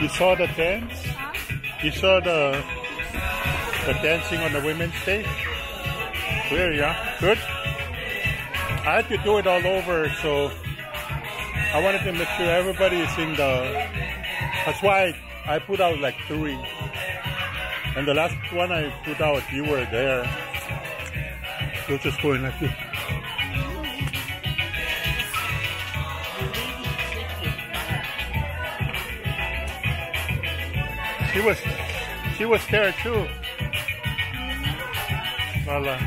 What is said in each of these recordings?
You saw the dance? You saw the dancing on the women's day? Where, yeah? Good? I had to do it all over, so I wanted to make sure everybody is in the... That's why I put out like 3. And the last one I put out, you were there. So just going like this. She was there too. Voila.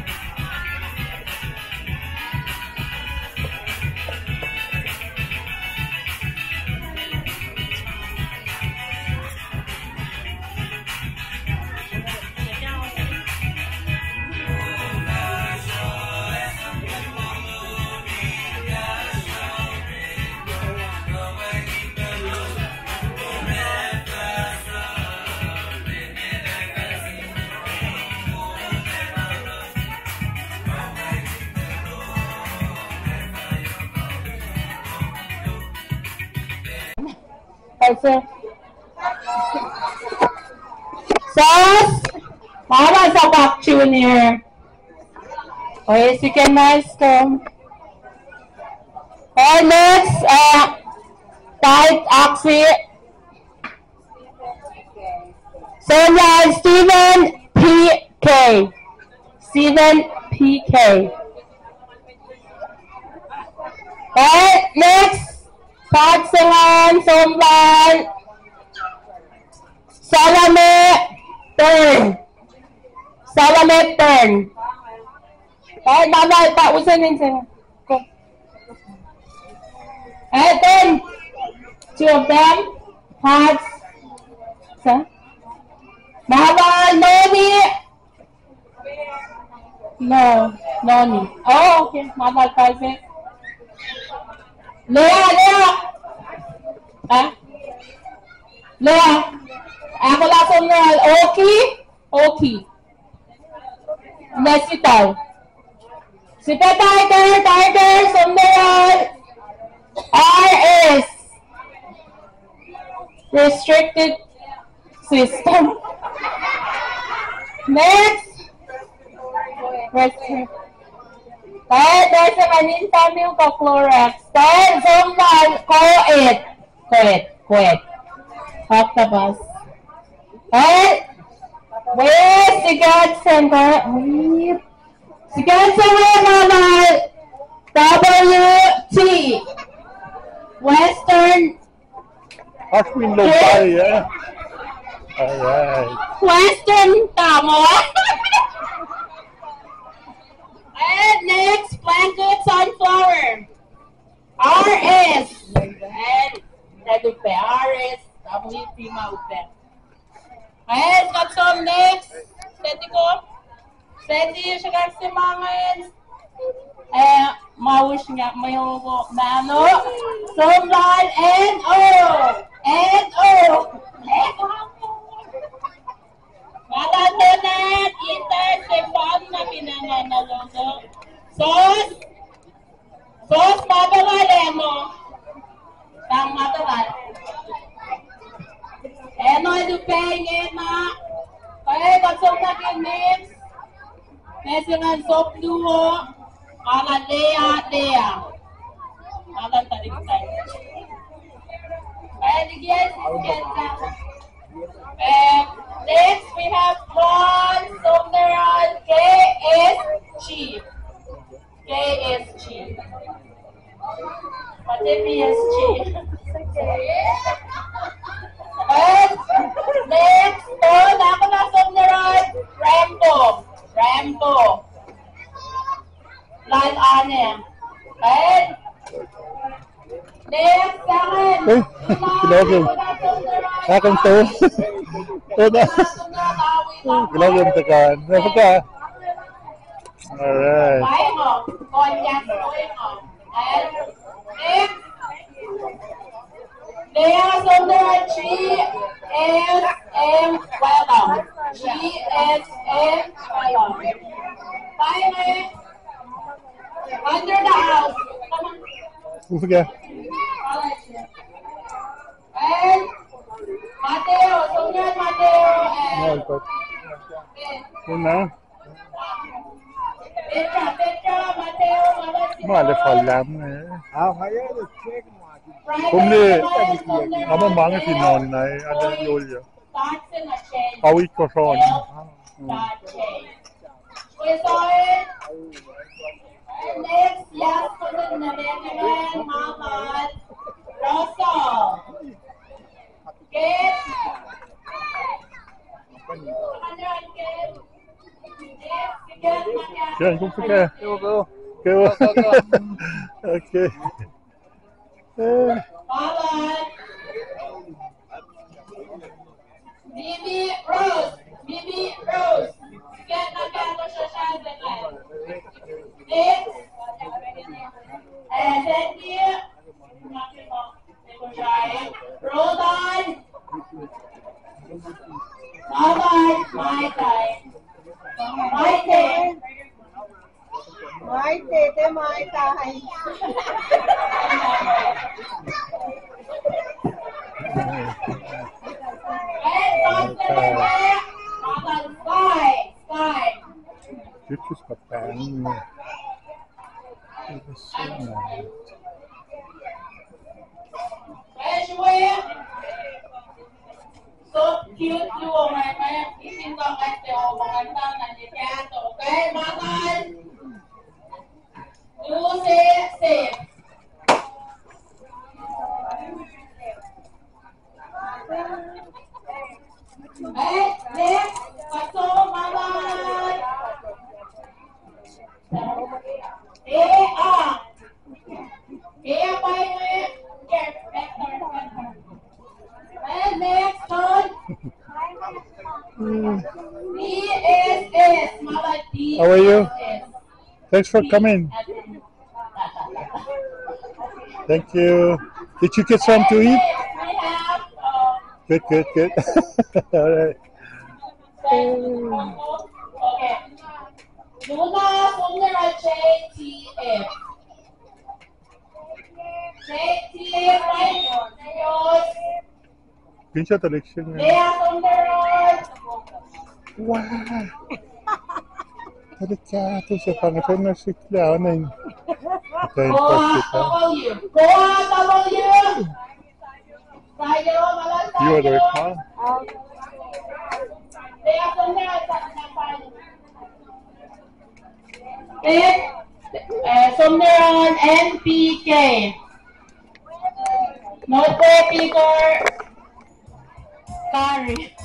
Sauce, mama sa back junior. Okay, sige, nice to. Okay, next, tight axi. So yeah, Stephen P.K. Stephen P.K. Okay, next. Pagsangan, Somban, Salame, turn. Salame, turn. Okay, bye-bye. Pausanin sila. Go. Okay, turn. 2 of them. Pags. Bye-bye, Noni. No, Noni. Oh, okay. Bye-bye, private. Lea. Ah? Lea. Ako lang sa mga Oki. Next itaw. Si Tiger, Sundaral. RS. Restricted system. Next. Kahit dahil sa kanin kami yung ka-Clorex. Dahil Zomban, Kuwait. Octopus. Kahit, wait, si Godson, wait. Si Godson, wait, naman. WT. Western. Ashwin Lopay, yeah. Alright. Western, tama. And next, Blanket Sunflower. RS. And Nadupe. RS. WP Maupe. And got some next. Steady ko. Steady siya kasi mga maush nga mayroon na ano. Somlan and Matatunat, intersepon na pinanganalogo. Sos matawal mo. Tang matawal. Ito pengin na. Kaya kasong nakinis. Mesingan sop duo. Ala Lea. Ala taliktan. Kaya digyan na. Next, we have one Somneral KSG. What is PSG? And next, ako na Somneral Rambo. Line on him. And next, Akin to. Gilawin tekan. Napaka. Alright. Lea Sundaral GSM welcome. GSM welcome. Finally, under the house. Come on. Okay. And Yun na. Maalif-alam eh. Kumli, ama mga tinon na ada yolya. Awit ko son. Next, yes, for the Naman, Mamad, Russell. Okay. Yan, kung pika. Go. Okay. Mamad. Bibi Rose. Get my camera, Shashan. Next. And then here. Roll on. Bye-bye. My time. My time. My tete, my time. Sky. Dit is wat fijn. Dit is zo mooi. So cute you are my man. Ising ka kasi o maganda na ni Piato. Okay, mga safe. Next. Paso, mga and next one. DSS. How are you? Thanks for coming. Thank you. Did you get some to eat? Good. All right. Okay. Luna Fundraiser JTF. JTF, right? Pincha election. Lea Fundraiser. Wow. Delicado, sa pangalan na sikla na yun. You are the mom? Sundaran NPK. No Pepper Curry.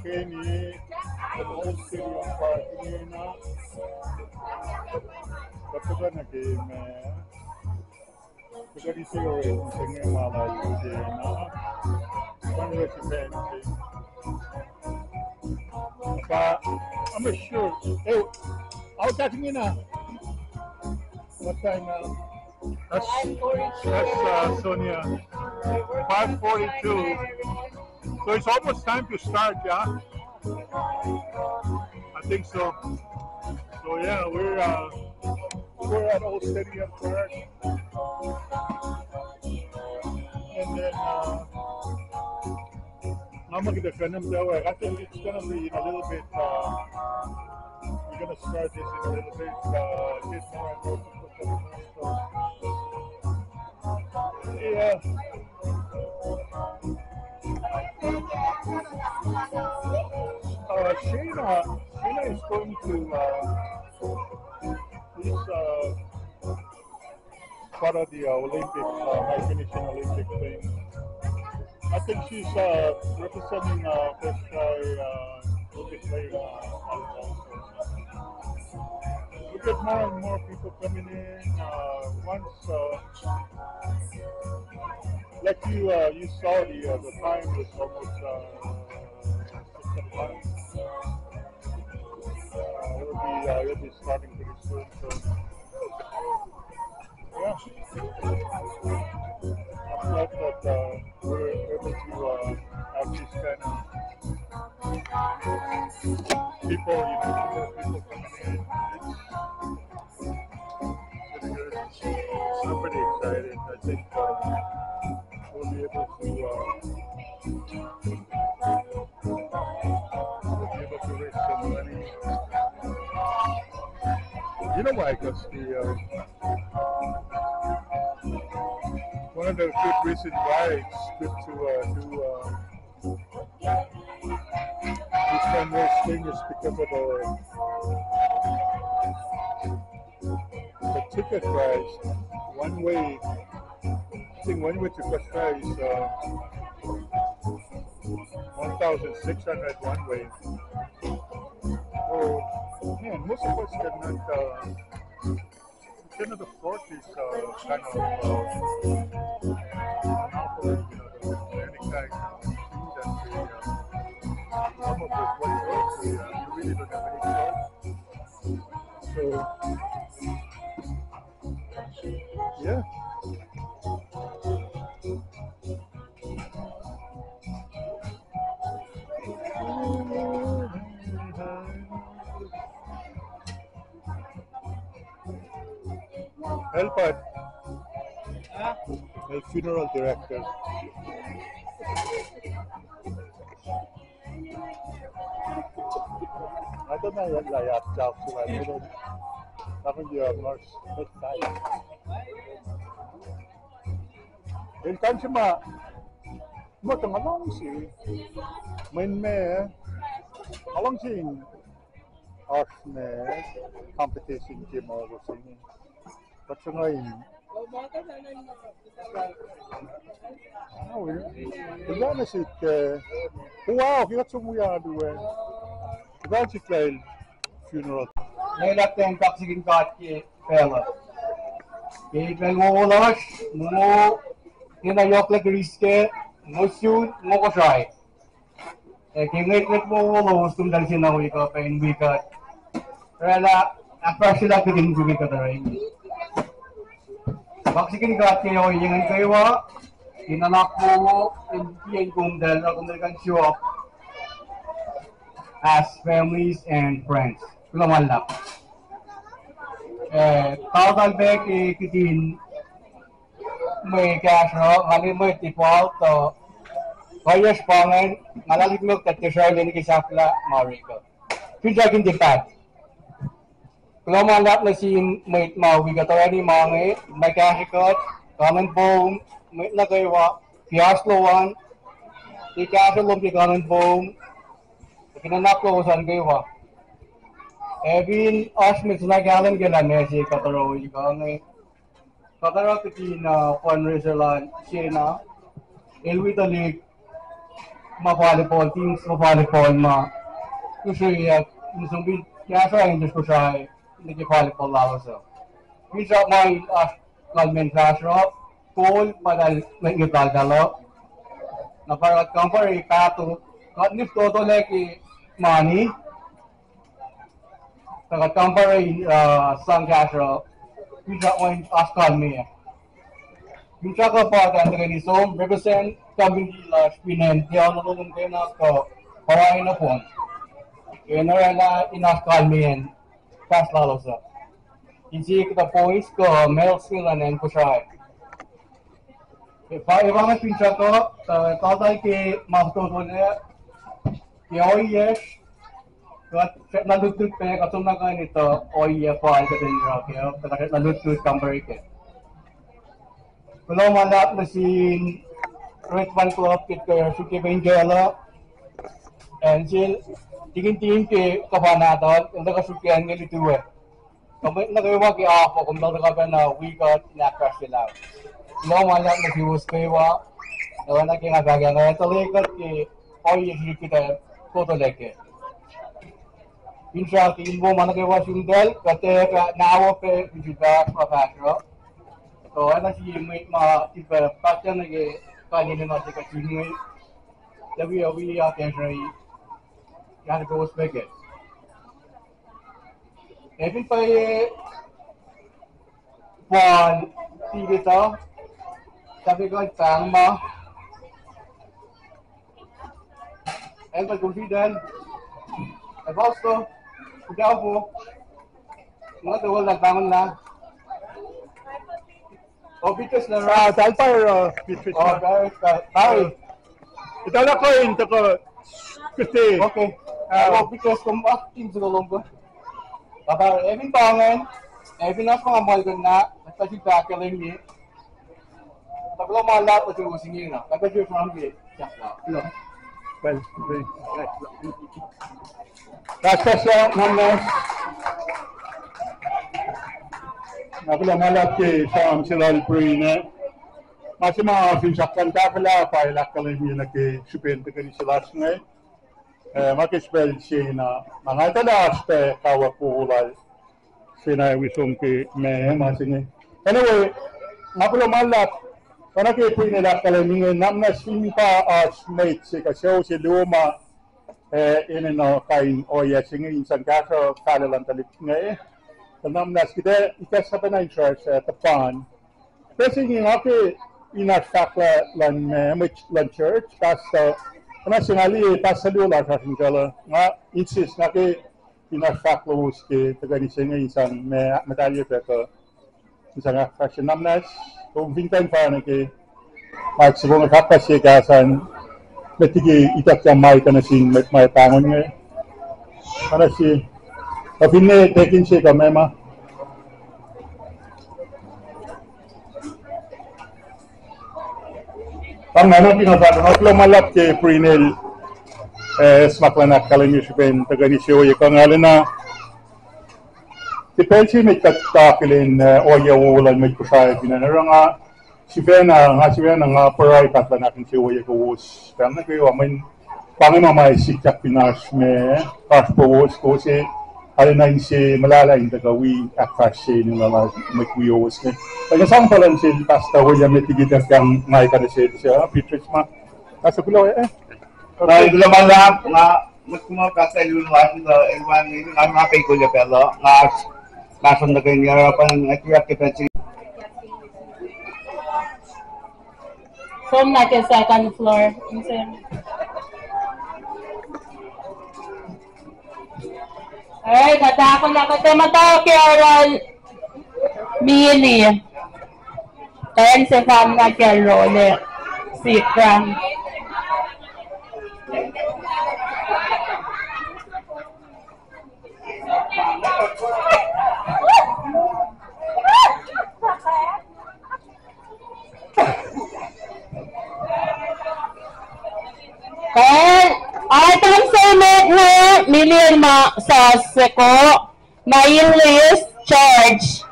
Kenny, Australian party na. Kapag na game, kapag isiyo yung singing mala yung Shena, one representing. But I'm not sure. Hey, I'll catch me now. What time now? That's Sonia. 5:42. So it's almost time to start, yeah? I think so. So yeah, we're at Old Stadium Park. And then I'm gonna get the way. I think it's gonna be in a little bit we're gonna start this in a little bit more and more people coming in. Yeah. Shena is going to he's part of the Olympic high finishing Olympic thing. I think she's representing KOSRAE. We'll be playing volleyball. We get more and more people coming in. Once, like you saw the time was almost 6 o'clock. We'll be starting pretty soon. So yeah, I'm glad that we're able to have these kind of people, more people coming in. It's pretty good. I'm pretty excited. I think we'll be able to raise some money. You know why? Because one of the good reasons why it's good to do this fundraise thing is because of the ticket price. One way to KOSRAE is 1,600 one way. Oh man, most of us cannot afford this kind of monopoly, any kind of thing that they come up with what works. You really don't have any choice. So yeah. Helpad, my funeral director. I don't know what I have to I don't you have more time. In Kanchima, matang along si main me along si art me competition game over singing. But ngayon, wala na siya wow, kita sumuya duwe. Wala si Trail funeral. Nailat yung toxic got fella. Kaya mo ulas, mo hinayok like riske, mo shoot, mo KOSRAE. Kaya ngayit mo ulas, tumdal siya na wika pa in wika. Rala, apa sila kitin wika taray. Toxic got kayo, yung kayo inanak mo, yung kumdal, kan show up as families and friends. Kulaman lang. Total back kitin may cash ro, kami mo tipal to kayas pangan, malaliglog at KOSRAE ni kisafla mariko. Pinjagin dipat. Kulaman lang na sin may mawigatawin ni mange, may cash ikot, common boom, may nagaywa, piaslowan, ikaso lumpi common boom, kinanaplo usan gaywa. Evin Ashmit nagalan galan si Kataro ikang Kataro kitin fundraiser lan Shena Elwita League volleyball teams volleyball ma KOSRAE musumbi yasa English KOSRAE niki volleyball lawas bisa mai kalmen classroom goal padal ngital dalo na para compare pato kadnif toto leki money compare sang cash bisa oin askal me Pincha ka pa tanda ni so represent kami la spinen dia no nung kena ko hawaii na phone. Kena la inaskal men pas lalo sa. Inji kita points ko male skill and KOSRAE. If I want to pincha ko tawag ke masto to ne yes nalutut pe katong na nito oy pa ito din ra kaya nalutut compare ke. Kalau malap mesin Redman Club kita suki Benjala and sil tingin ke kabanatan untuk kasukian ng itu kami nagawa ki ako kung talaga na we got nakras sila. Kalau malap mesin uskewa nawan ki ngagaga nga talaga ki oy kita foto leke. Insya Allah mo managawa sundal kate nawa pe juga professional. So ana si may iba pattern nage kanya na natin kasi may we are KOSRAE yan goes back it. Every pa one TV to sabi ko tang mo and pag confident about to kudaw po mga tawal nagbangon na. Oh, bitas na ra. Salpar, bitas na. Sorry. Ito na ko yun, ito ko. Kasi. Okay. Bitas kung active sa lombo. Kapag every pangan, every nas mga malgan na, kasi tackling ni. Tapos malap at yung usingin na. Kapag yung from the no. Well, that's numbers. Napala malap ke sa silal prine. Masih mga finsakan ta pala pa ilakalim yun ke supen te kani silas ngai. Makispel Shena. Mga talas te kawapulal. Shena wisum ke me masing. Anyway, napala malap kana ke prine ilakalim yun namna simpa as mate si kasyo si luma no kain oya singi insan kaso kalalan talip ngai. Namnas kita ikas sa na insurance tapan. Kasi nga ke inasakla lan lan church basta ana singali pasalula sa singala nga insist na ke inasakla uske tagani singa insan medalye peka insan fashion namnas kung vintan pa na ke maximum kapasya kasan metigi itak jamai kana sing may tangon nga ana si Kapine tekin siya ka mema. Ang ano pinasabi, ako malap ke Prinel smaklanak kalimi siya pen tagani siya oya kang alin na depensi may kakilin oya ulan may KOSRAE pinanara nga si Shena nga paray katla natin siya oya kawus. Kaya na kayo amin pangimamay sikyak pinas me paspawus ko si alin si malalain tagawi akasya ng mga magkuyawas niya. Pagkasang palan siya, basta wala may tigitan kang may kanasya siya, Petrus ma. Kaso kulaw Right, laman lang, nga, magkumakasa yung lahat nito, iwan nito, nga mga pay-kulya pero, nga, kasan na kayo niyarapan ng activity. From na ke second floor. Alright, natako na ko mata Carol Mili. And si Fam na Carol Sikram. Item summit na million sa seko mail list charge.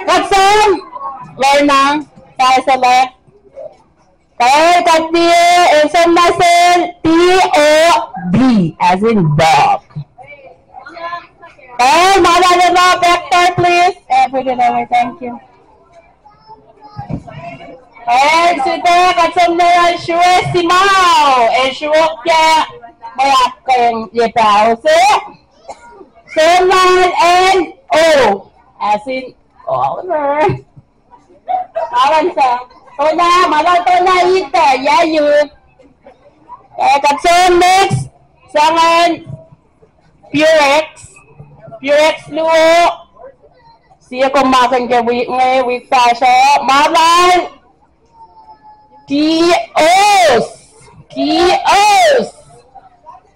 Katsam learn na tayo sa left. Isang muscle T-O-B as in dog. Malala vector please. Put it away, thank you. Sudah katsam na sure si Mau. Sure kya mayak kayong yetao se. Seman and O as in Oliver. Avanza. Tona, malah tona ita, ya you. Katsun next, sangan Purex. Purex luo. Siya kumakan ke week pasha. Malah Kios.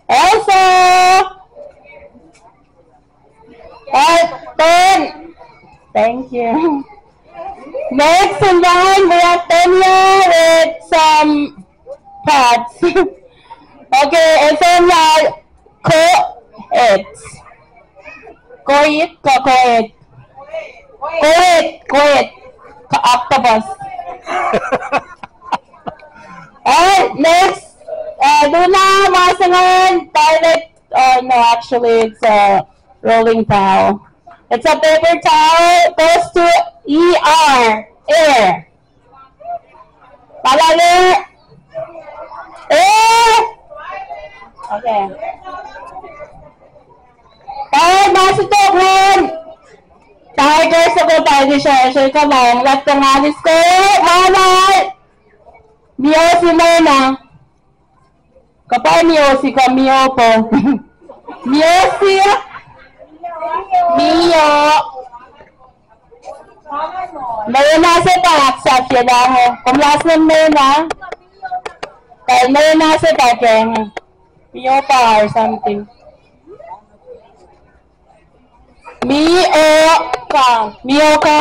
Elsa. Ten. Thank you. Next in line, we have Tanya with some pads. Okay, and Tanya, Koit, octopus. Alright, next, Luna, Masangan, toilet, no, actually it's a rolling towel. It's a paper towel, goes to ER, air. Palali, air. Okay. Alright, masuk kan. Tiger sa ko tayo siya ka lang. Lahat ng alis ko, malay. Mio si Mona. Kapag Mio si ka, Mio po. Mio si Mio. Mona sa taksap siya lang. Kung last name Mona. Kaya Mona sa taksap. Mio pa or something. Mio ka.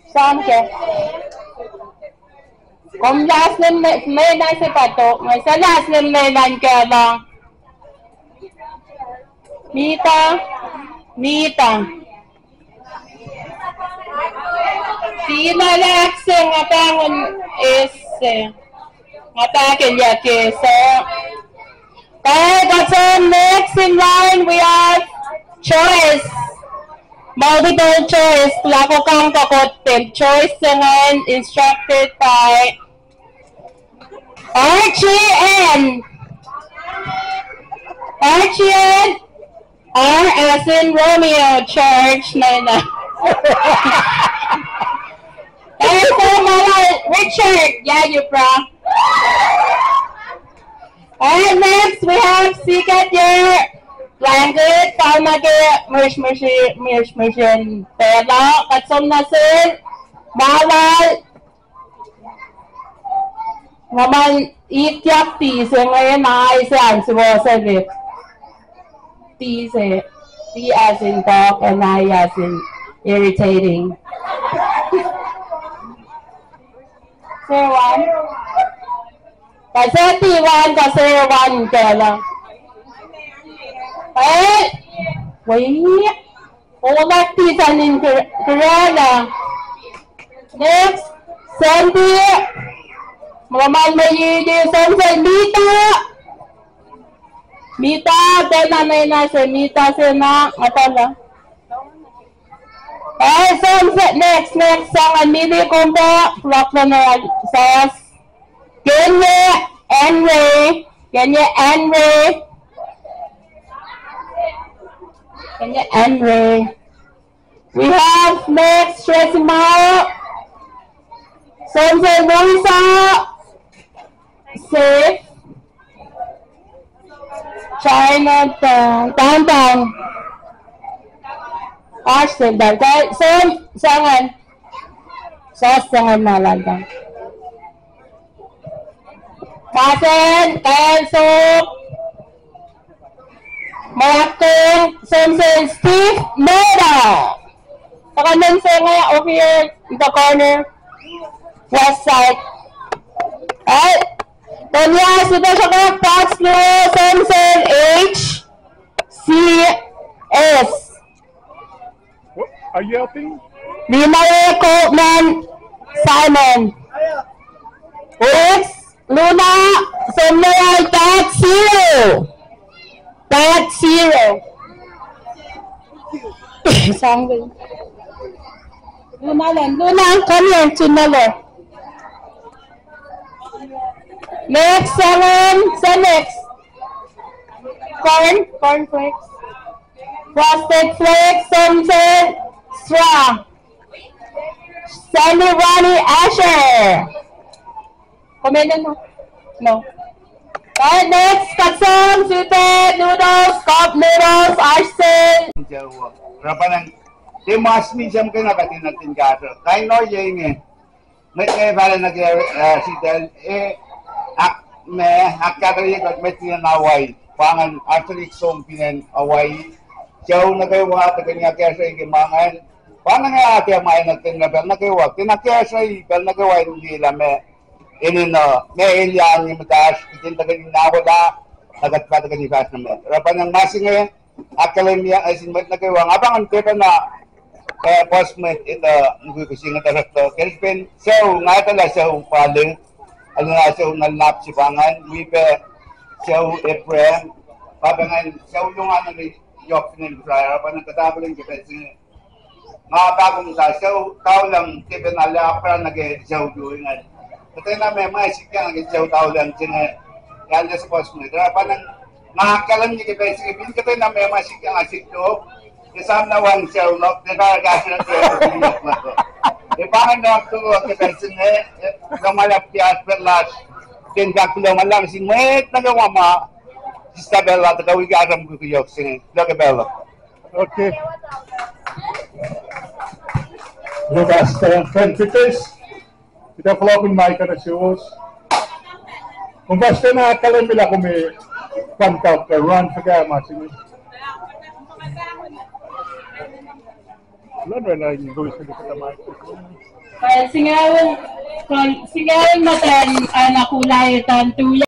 Saan ka? Kung last name may nasa pato, may sa last name may nan ka lang. Mita. Sina lakseng atangon is atakin ya kesa. Okay, that's all. Next in line we have choice. Multiple choice. Lako kang kakotin. Choice ngayon instructed by Archie N. R as in Romeo. Charge na. Hey, so Richard. Yeah, you bro. Alright, next we have Sikat your blanket, Palmage, Mershmersion, Pela, Katsum Nasin, Bawal, Naman Ityap Tis, and ngayon naayos si Wasavik. Tis T as in dog and I as in irritating. Sir one. Kasi T1 kasi 1 ka lang. Eh, wait. Ulat tisanin kirala. Next, Sandy. Maman mayidi Sandy Mita, nanay na si Mita sina matala. Eh, sunset next sangan mili kumpa, rock na sauce. Kenya Enray. We have next Tresimao. Sunset Rosa. Safe. Chinatown. Downtown. Ashton. Sangan malaga. Kasen, soup, Malacco, Simpson, Steve, Mera. Pakanan sa nga over here in the corner, west side. Alright, Tonya, sito siya ka, Paxlo, Simpson, H, C, S. What? Are you helping? Limaye, Coleman, Simon. X, Luna, Samuel, that's 0. Sangway. Luna, come here to Miller. Next, 7, next. Corn flakes. Frosted Flakes, something strong. Sandy Ronnie Asher. Comment in, no. Alright, next, katsong, sweetened noodles, cup noodles, arsen. Rapanan, di mas minsan kayo nakatin natin kaso. Kain no yung may pala nag-sitel, akatari ko may tinanaway. Pangan, actually, song pinan away. Siyaw na kayo mga kanya kaya sa ikimangan. Paano nga ate ang mga nagtinabel na kayo? Tinakya sa ibel na kayo ay hindi lang may ilyang yung mataas. Kitintagan na ako na nagatpatagan yung fast naman. Rapan ng masing ngayon, akalimia ay sinmat na kayo. Abang ang tipa na postmate ito, nagkukusing na taras to. Kaya spin, siyaw nga tala siyaw Palik. Ano na siyaw nalap si Pangan. Wipe, siyaw Efrem. Pabangan, siyaw yung ano ni Yok Fundraiser. Rapan ng katabaling kapatid. Mga bagong sasaw, tao lang, tiba na lapra nag-jaw doon. Ito na may maisip ka nag-jaw tao lang, yan sa postmate. Parang makakalam niya kaya, sige, bin ka tayo na may maisip ka ngasik doon, isang na one jaw, no? Dinaragasi ng jaw na to. Parang na ako kaya, sige, lumalapyas, perlas, tindak lang lang, sinwet, nagawa ma, Isabella, tagawig aram ko kayok, sige, Isabella. Okay. Lugas tayong friends, kita vlogin mai kada shows. Kung basta na kalamila kung may pantau ka run sa masing. Wala na yung gawin sa kita mai. Singawan matan nakulay tan tuya.